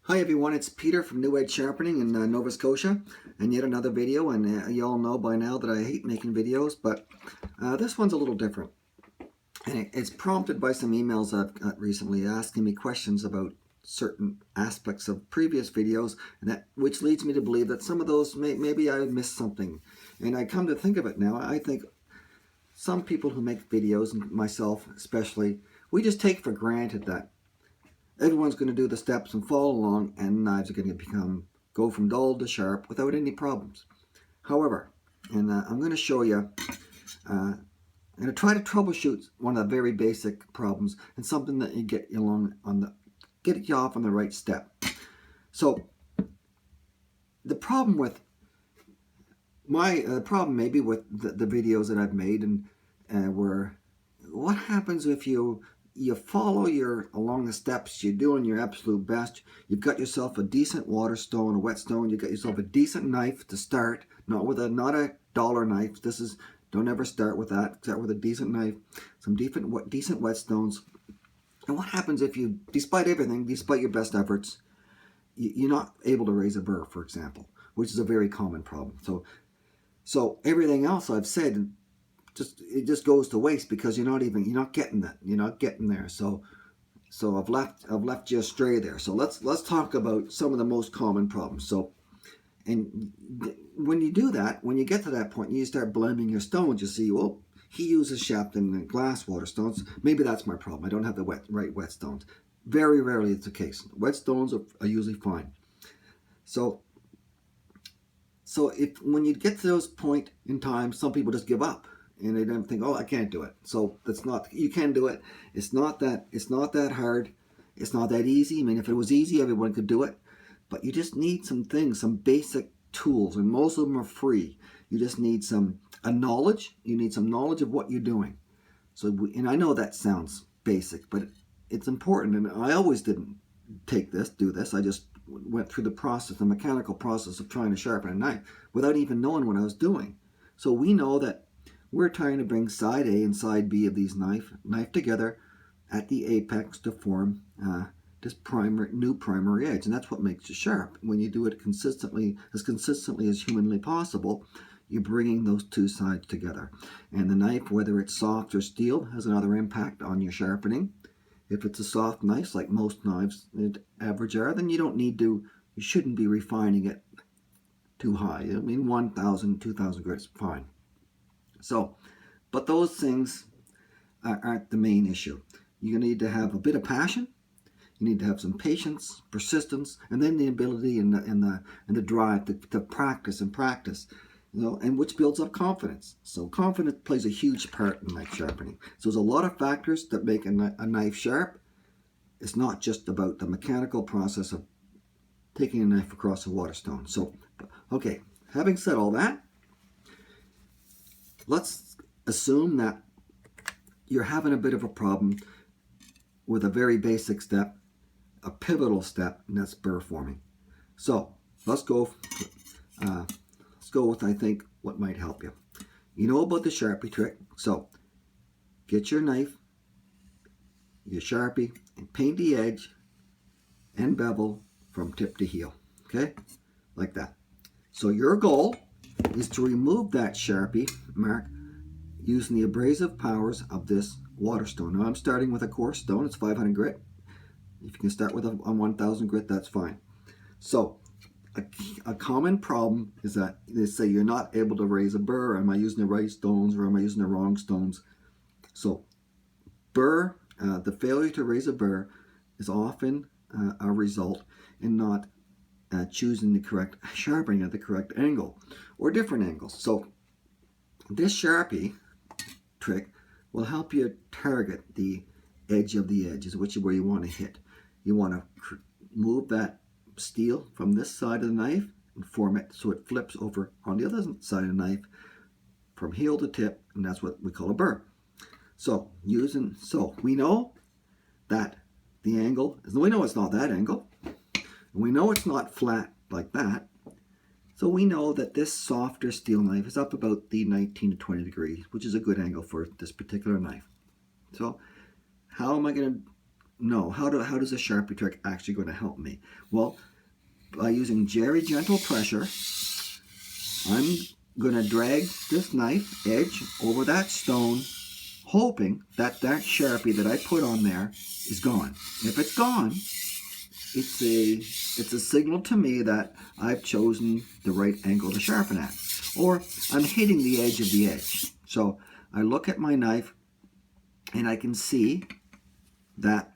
Hi everyone, it's Peter from New Edge Sharpening in Nova Scotia, and yet another video. And you all know by now that I hate making videos, but this one's a little different. And it's prompted by some emails I've got recently asking me questions about certain aspects of previous videos, and which leads me to believe that some of those maybe I missed something. And I come to think of it now, I think some people who make videos, and myself especially, we just take for granted that everyone's going to do the steps and follow along, and knives are going to go from dull to sharp without any problems. However, and I'm going to show you, I'm going to try to troubleshoot one of the very basic problems and something that you get you off on the right step. So the problem with problem maybe with the videos that I've made and were, what happens if you follow along the steps, you're doing your absolute best, you've got yourself a decent water stone, a whetstone, you've got yourself a decent knife to start, not a dollar knife. Don't ever start with that. Start with a decent knife, some decent whetstones. And what happens if you, despite everything, despite your best efforts, you're not able to raise a burr, for example, which is a very common problem. So everything else I've said, it just goes to waste because you're not getting there. So I've left you astray there. So let's talk about some of the most common problems. So, and when you do that, when you get to that point, you start blending your stones. You see, well, he uses Sharpening and glass water stones. Maybe that's my problem. I don't have the right whetstones. Very rarely it's the case. Whetstones are usually fine. So if when you get to those point in time, some people just give up and they don't think, oh, I can't do it. So you can do it. It's not that hard. It's not that easy. I mean, if it was easy, everyone could do it. But you just need some things, some basic tools, and most of them are free. You just need knowledge. You need some knowledge of what you're doing. And I know that sounds basic, but it's important. And I always didn't do this. I just went through the mechanical process of trying to sharpen a knife without even knowing what I was doing. So we know that we're trying to bring side A and side B of these knife together at the apex to form this new primary edge, and that's what makes it sharp. When you do it consistently as humanly possible, you're bringing those two sides together. And the knife, whether it's soft or steel, has another impact on your sharpening. If it's a soft knife, like most knives average are, then you shouldn't be refining it too high. I mean, 1,000, 2,000 grit is fine. So, but those things aren't the main issue. You need to have a bit of passion. You need to have some patience, persistence, and then the ability and the drive to practice and practice, and which builds up confidence. So confidence plays a huge part in knife sharpening. So there's a lot of factors that make a knife sharp. It's not just about the mechanical process of taking a knife across a water stone. So, okay, having said all that, let's assume that you're having a bit of a problem with a very basic step, a pivotal step, and that's burr forming. So let's go with, I think, what might help you. You know about the Sharpie trick. So get your knife, your Sharpie, and paint the edge and bevel from tip to heel. Okay? Like that. So your goal is to remove that Sharpie mark using the abrasive powers of this water stone. Now I'm starting with a coarse stone. It's 500 grit. If you can start with a 1,000 grit, that's fine. So a common problem is that they say you're not able to raise a burr. Am I using the right stones or am I using the wrong stones? So the failure to raise a burr is often a result in not choosing the correct sharpening at the correct angle or different angles. So this Sharpie trick will help you target the edge of the edge, which is where you want to hit. You want to move that steel from this side of the knife and form it so it flips over on the other side of the knife from heel to tip, and that's what we call a burr. So we know that the angle, we know it's not that angle, and we know it's not flat like that. So we know that this softer steel knife is up about the 19 to 20 degrees, which is a good angle for this particular knife. So how am I going to know, how does a Sharpie trick actually going to help me? Well, by using very gentle pressure, I'm going to drag this knife edge over that stone, hoping that that Sharpie that I put on there is gone. If it's gone, it's a signal to me that I've chosen the right angle to sharpen at, or I'm hitting the edge of the edge. So I look at my knife and I can see that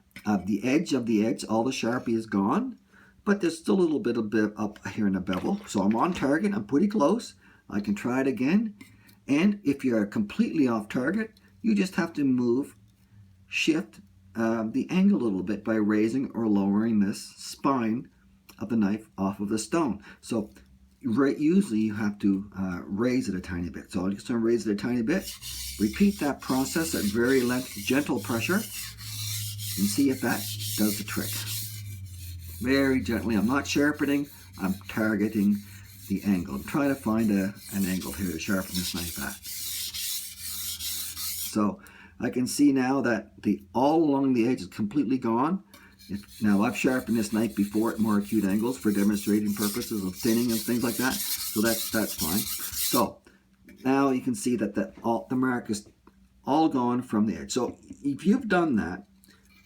the edge of the edge, all the Sharpie is gone, but there's still a little bit up here in the bevel. So I'm on target, I'm pretty close. I can try it again. And if you're completely off target, you just have to shift the angle a little bit by raising or lowering this spine of the knife off of the stone. So usually you have to raise it a tiny bit. So I'm just going to raise it a tiny bit. Repeat that process at very gentle pressure and see if that does the trick. Very gently. I'm not sharpening, I'm targeting the angle. I'm trying to find an angle here to sharpen this knife at. So I can see now that all along the edge is completely gone. Now I've sharpened this knife before at more acute angles for demonstrating purposes of thinning and things like that. So that's fine. So now you can see that the mark is all gone from the edge. So if you've done that,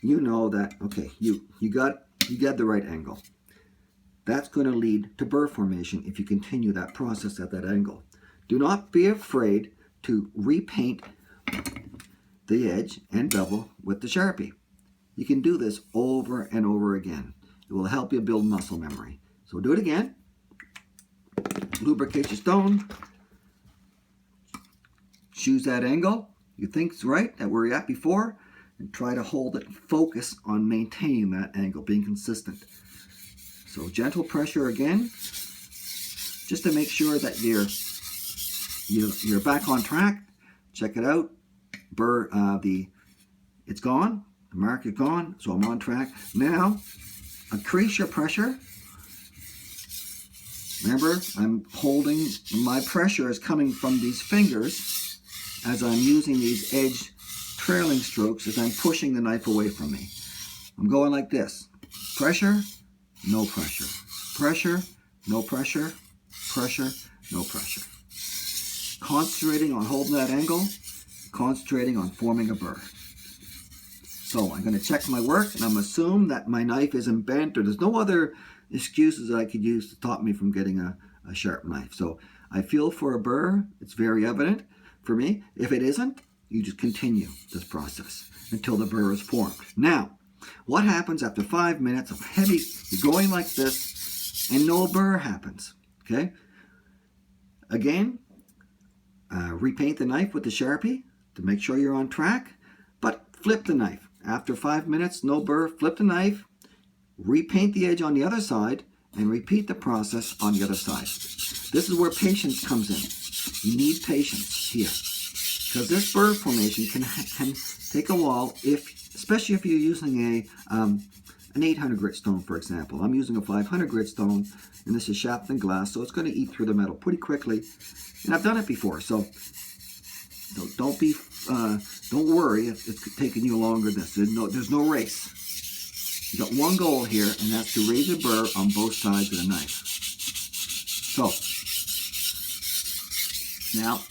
you know that, okay, you got the right angle. That's going to lead to burr formation if you continue that process at that angle. Do not be afraid to repaint the edge and bevel with the Sharpie. You can do this over and over again. It will help you build muscle memory. So do it again. Lubricate your stone. Choose that angle you think's right, that where you're at before, and try to hold it, focus on maintaining that angle, being consistent. So gentle pressure again, just to make sure that you're back on track. Check it out. It's gone. The mark is gone, so I'm on track. Now, increase your pressure. Remember, I'm holding, my pressure is coming from these fingers as I'm using these edge trailing strokes as I'm pushing the knife away from me. I'm going like this. Pressure, no pressure. Pressure, no pressure. Pressure, no pressure. Concentrating on holding that angle, concentrating on forming a burr. So I'm going to check my work, and I'm assume that my knife isn't bent, or there's no other excuses that I could use to stop me from getting a sharp knife. So I feel for a burr. It's very evident for me. If it isn't, you just continue this process until the burr is formed. Now, what happens after 5 minutes of heavy, you're going like this, and no burr happens, okay? Again, repaint the knife with the Sharpie to make sure you're on track, but flip the knife. After 5 minutes, no burr, flip the knife, repaint the edge on the other side, and repeat the process on the other side. This is where patience comes in. You need patience here, because this burr formation can take a while, especially if you're using an 800 grit stone, for example. I'm using a 500 grit stone, and this is sharpened glass, so it's going to eat through the metal pretty quickly. And I've done it before, so don't worry if it's taking you longer than this. There's no race. You got one goal here, and that's to raise a burr on both sides of the knife. So now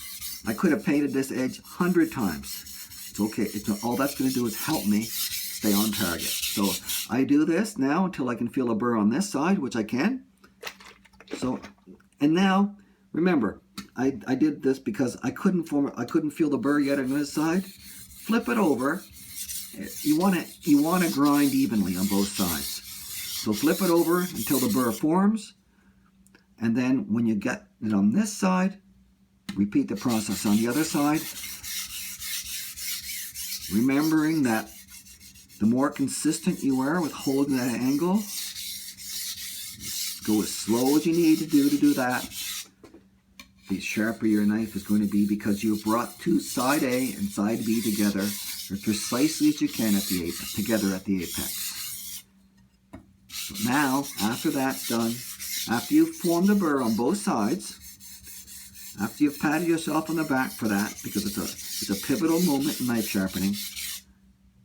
I could have painted this edge 100 times. It's okay. All that's going to do is help me stay on target. So I do this now until I can feel a burr on this side, which I can. So, and now remember, I did this because I couldn't feel the burr yet on this side. Flip it over. You want to grind evenly on both sides. So flip it over until the burr forms, and then when you get it on this side, repeat the process on the other side. Remembering that the more consistent you are with holding that angle, go as slow as you need to do that. The sharper your knife is going to be, because you've brought side A and side B together as precisely as you can together at the apex. So now, after that's done, after you've formed the burr on both sides, after you've patted yourself on the back for that, because it's a pivotal moment in knife sharpening,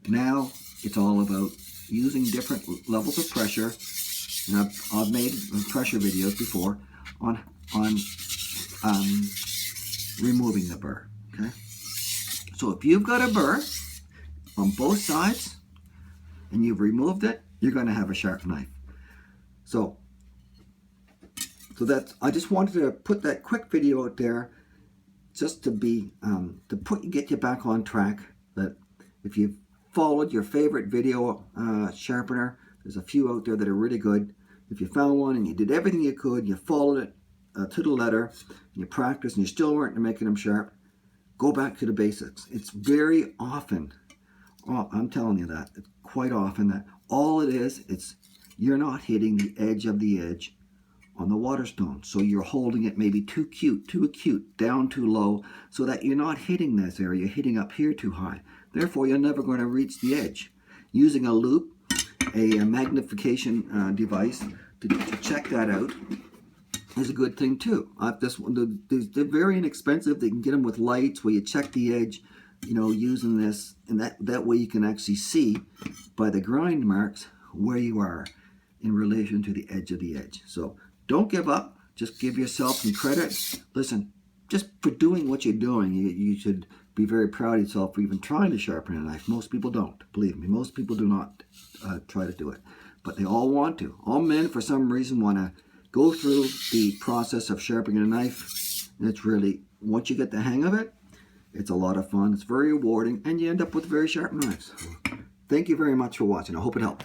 now it's all about using different levels of pressure. And I've made pressure videos before on removing the burr. Okay, so if you've got a burr on both sides and you've removed it, you're going to have a sharp knife. So that's, I just wanted to put that quick video out there, just to be get you back on track. That if you've followed your favorite video sharpener, there's a few out there that are really good. If you found one and you did everything you could, you followed it to the letter, and you practiced and you still weren't making them sharp, go back to the basics. It's very often, I'm telling you that, it's quite often that all it is, it's you're not hitting the edge of the edge on the water stone. So you're holding it maybe too acute, down too low, so that you're not hitting this area, you're hitting up here too high. Therefore, you're never going to reach the edge. Using a loop, a magnification device to check that out is a good thing too. They're very inexpensive. They can get them with lights where you check the edge, using this, and that way you can actually see by the grind marks where you are in relation to the edge of the edge. So don't give up. Just give yourself some credit. Listen, just for doing what you're doing, you should be very proud of yourself for even trying to sharpen a knife. Most people don't. Believe me, most people do not try to do it. But they all want to. All men, for some reason, want to go through the process of sharpening a knife. And it's really, once you get the hang of it, it's a lot of fun. It's very rewarding, and you end up with very sharp knives. Thank you very much for watching. I hope it helped.